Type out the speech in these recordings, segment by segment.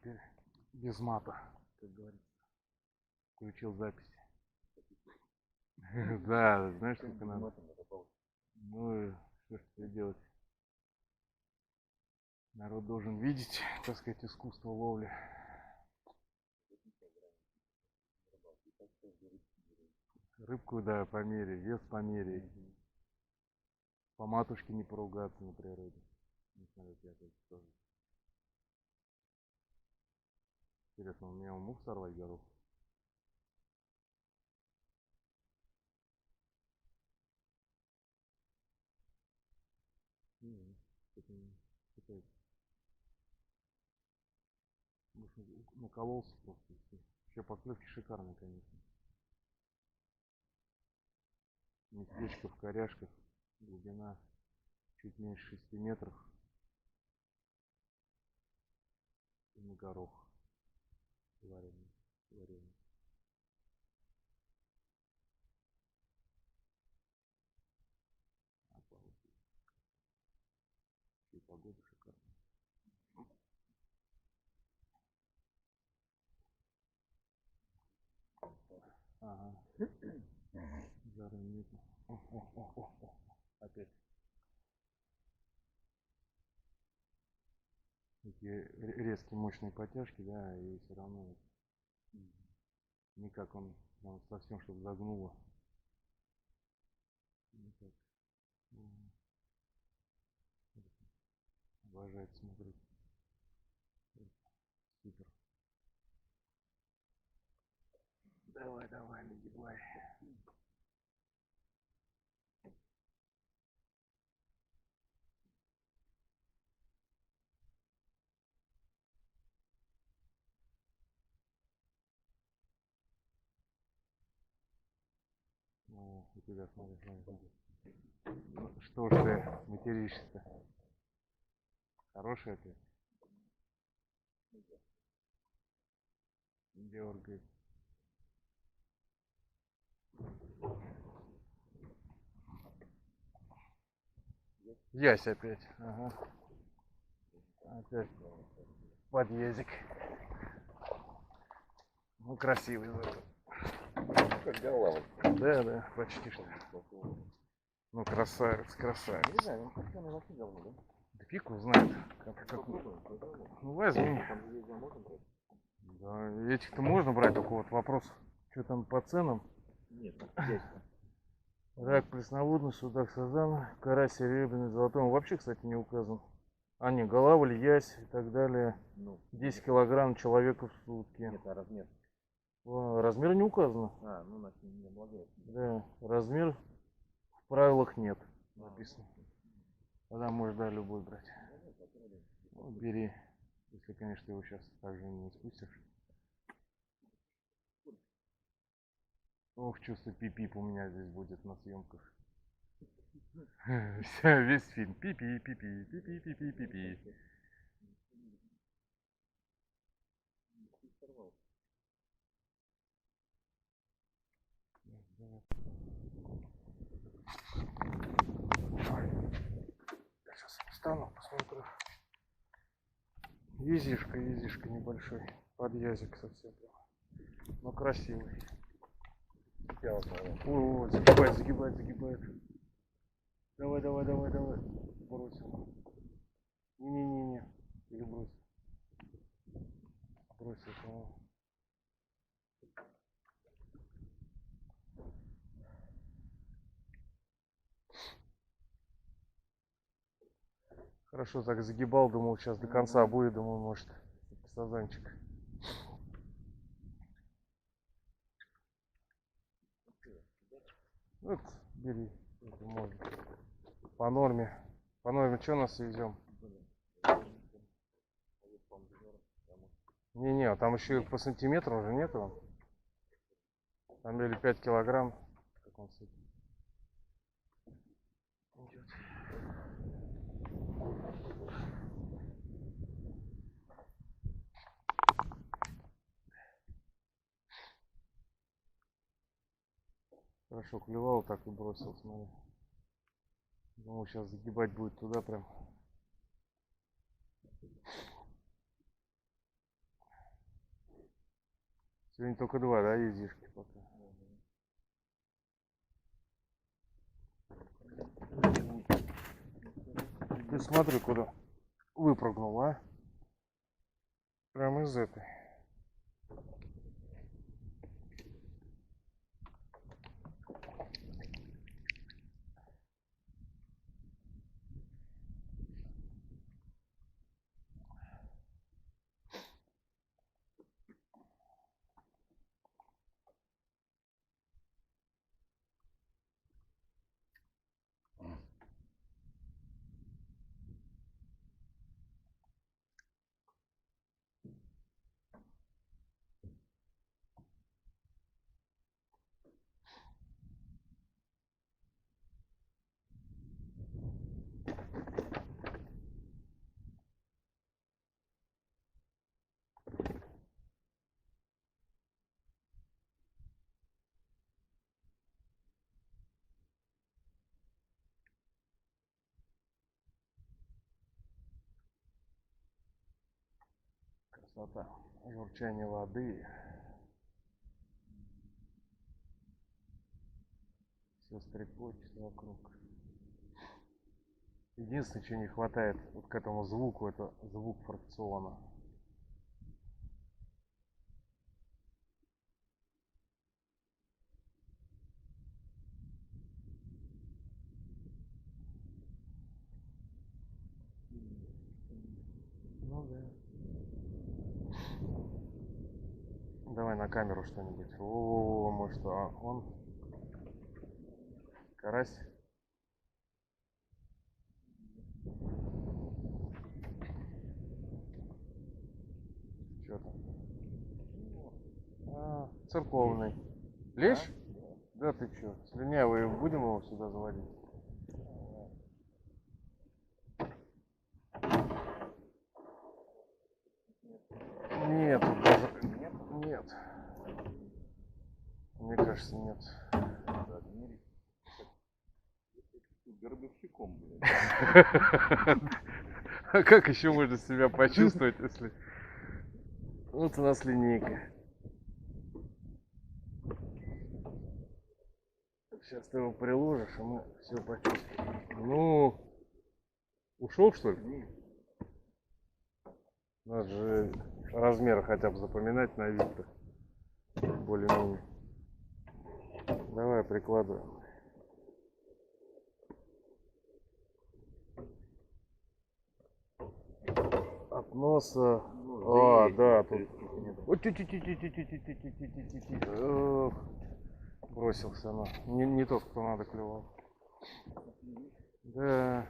теперь без мата, как говорится. Включил запись. Да, знаешь, сколько надо. Ну, что ж теперь делать? Народ должен видеть, так сказать, искусство ловли. Рыбку, да, померяй, вес померяй. По матушке не поругаться на природе. Интересно, у меня мог сорвать горох? Накололся просто. Еще поклевки шикарные, конечно. Местечко в коряшках. Глубина чуть меньше 6 метров. И на горох. Вареный. И погода шикарная. Ага. Жары нету. Опять. Такие резкие мощные подтяжки, да, и все равно никак он совсем что-то загнуло. Никак. Обожает смотреть. Супер. Давай, нагибай. О, у тебя, смотри. Ну, что ж ты материшься-то? Хорошая ты? Дергает. Ясь опять. Ага. Опять подъездик. Ну, красивый зато. Как голова. Да, почти что. Ну, красавец. Не знаю, он как-то на вообще говно, да? Да фиг его знает. Ну, возьми. Да, этих-то можно брать, только вот вопрос, что там по ценам. Нет, Рак пресноводный, судак, сазан, карась серебряный, золотой. Он вообще, кстати, не указан. А, не, голавль, ясь и так далее. 10 килограмм человека в сутки. Нет, а размер? Размер не указано. А, ну, значит, не облагает. Да, размер в правилах нет написано. Тогда можешь, да, любой брать. Ну, бери, если, конечно, его сейчас также не спустишь. Ох, чувство пип-пип у меня здесь будет на съемках. Весь фильм. Пипи, пипи, пипи, пипи, пипи. Я сейчас встану, посмотрю. Езишка небольшой. Подъязик совсем. Но красивый. О, загибает. Давай. Бросил. Не. Или бросил. Бросил. Хорошо так загибал, думал, сейчас до конца будет, думаю, может, сазанчик. Вот, бери, это можно. По норме, что нас везем? Не, там еще по сантиметру уже нету. Там или 5 килограмм. Как он с этим идет. Хорошо клевал, так и бросил, смотри. Думал, сейчас загибать будет туда прям. Сегодня только 2, да, ездишки пока? Ты смотри, куда выпрыгнул, а? Прям из этой. Красота. Журчание воды. Все стрекочет вокруг. Единственное, чего не хватает вот к этому звуку, это звук фракциона. Ну да. Давай на камеру что-нибудь. О, может, он карась? Что там? Церковный. Лещ? Да ты чё? Слюнявый, будем его сюда заводить? Нет, даже нет. Мне кажется, нет. Городовщиком, блядь. А как еще можно себя почувствовать, если... Вот у нас линейка. Сейчас ты его приложишь, и мы все почувствуем. Ну, ушел что ли? Надо же размеры хотя бы запоминать на вид-то. Более-менее. Давай прикладываем. От носа. Да, тут. Бросился она. Не тот, кто надо, клевал. Да.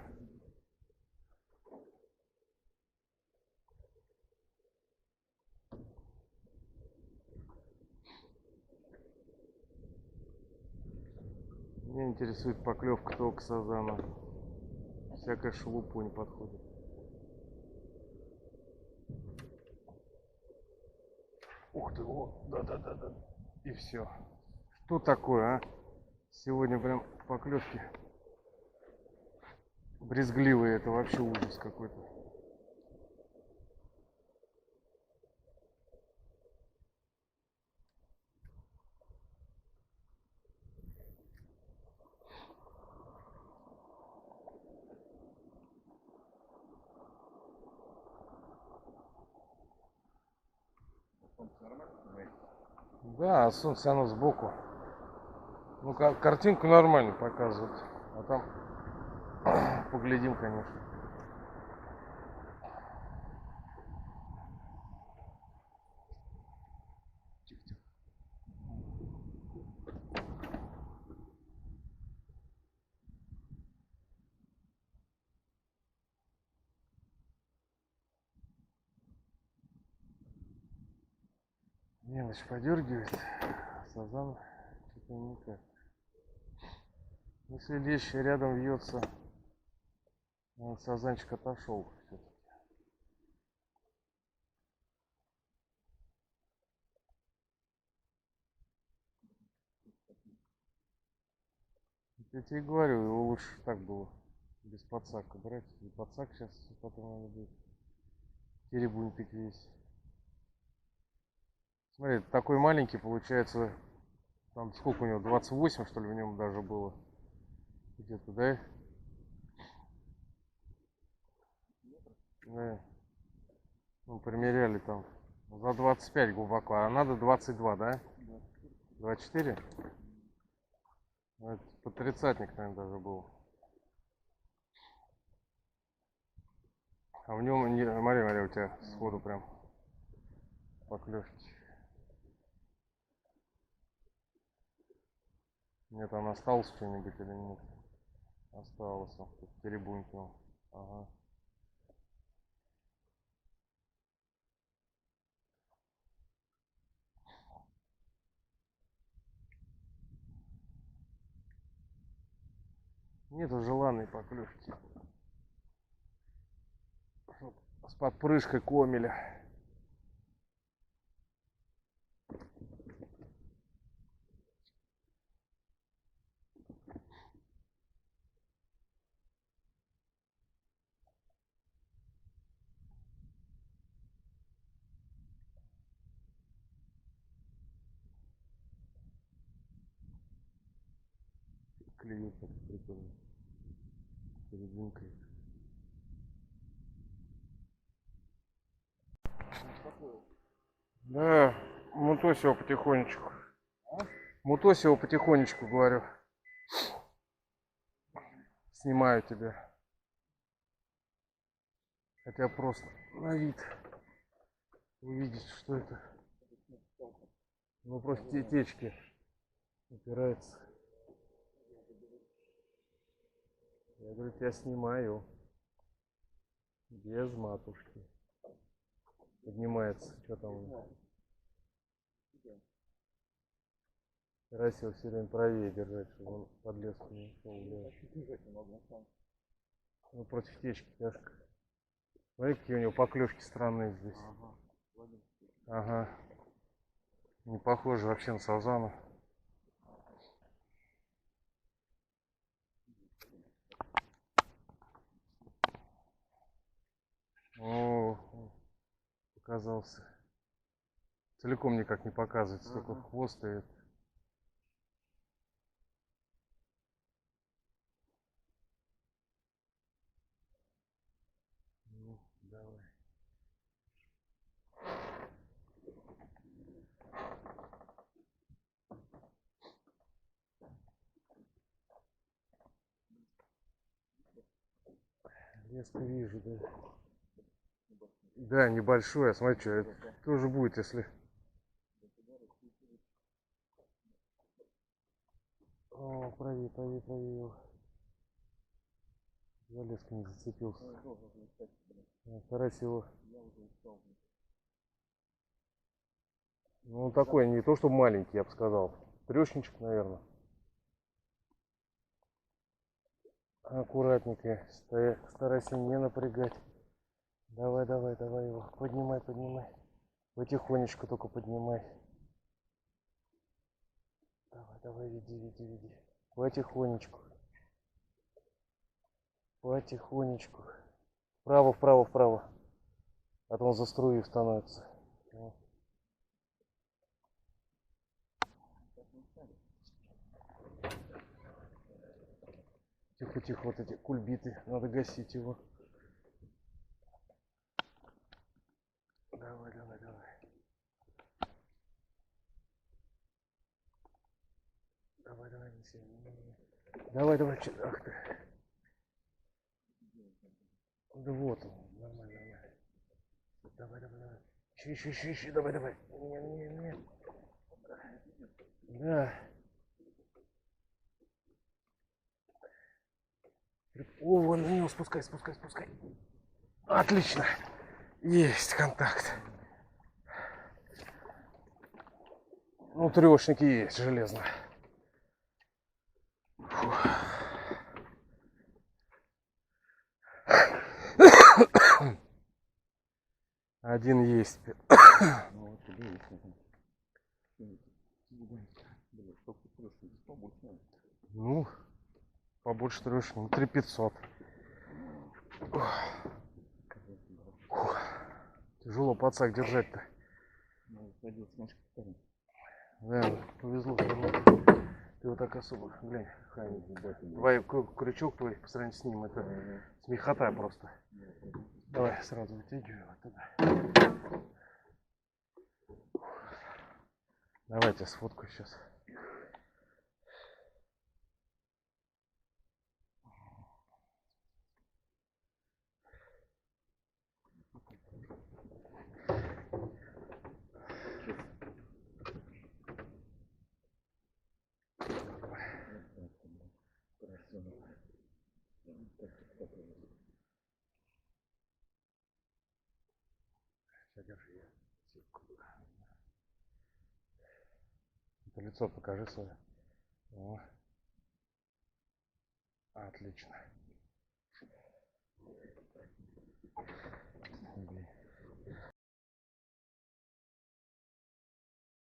Меня интересует поклевка только сазана. Всякая шелупу не подходит. Ух ты, о, да. И все. Что такое, а? Сегодня прям поклевки брезгливые, это вообще ужас какой-то. Да, солнце оно сбоку. Ну, картинку нормально показывает. А там поглядим, конечно. Мелочь подергивает. Сазан что-то никак. Если лещ рядом вьется, сазанчик отошел. Я тебе говорю, его лучше так было. Без подсака брать. И подсак сейчас потом надо будет теребунькать весь. Смотри, такой маленький получается. Там сколько у него? 28, что ли, в нем даже было. Где-то, да? Да. Ну, примеряли там. За 25 глубоко, а надо 22, да? 24? Ну, это по тридцатник, наверное, даже был. А в нем, не, смотри, у тебя сходу прям поклевки. Нет, там осталось что-нибудь или нет? Осталось, он перебунькнул. Ага. Нету желанной поклевки. С подпрыжкой комеля. Клюет так прикольно. Перебункает. Да, мутось его потихонечку. Мутось его потихонечку, говорю. Снимаю тебя. Хотя просто на вид увидеть, что это. Ну просто течки упирается. Я говорю, тебя снимаю. Без матушки. Поднимается. Что там? Старайся его все время правее держать, чтобы он под леску не ушел. Ну против течки тяжко. Смотри, какие у него поклевки странные здесь. Ага. Не похоже вообще на сазана. О, показался. Целиком никак не показывается, только хвост и... Ну, давай. Леска вижу, да. Да, небольшой, а смотри, что это тоже будет, если... О, правее его. За леску не зацепился. Старайся его... Ну, он такой, не то, что маленький, я бы сказал. Трешничек, наверное. Аккуратненько. Старайся не напрягать. Давай его. Поднимай. Потихонечку только поднимай. Давай, веди. Потихонечку. Вправо. А то он за струю становится. Тихо, вот эти кульбиты. Надо гасить его. Давай. Давай. Ах ты. Да вот он. Нормально. Давай. Еще. Давай. Нет. Да. О, вон на него спускай. Отлично. Есть контакт. Ну, трешники есть, железно. Фух. Один есть. Ну, побольше трешника. 3500. Тяжело пацак держать-то. ходил с нашей стороны. Да, повезло. Ты вот так особо, глянь, Хань, крючок твой по сравнению с ним, это смехота просто. Давай сразу вытягивай вот туда. Давайте сфоткаю сейчас. Это лицо покажи свое. О. Отлично.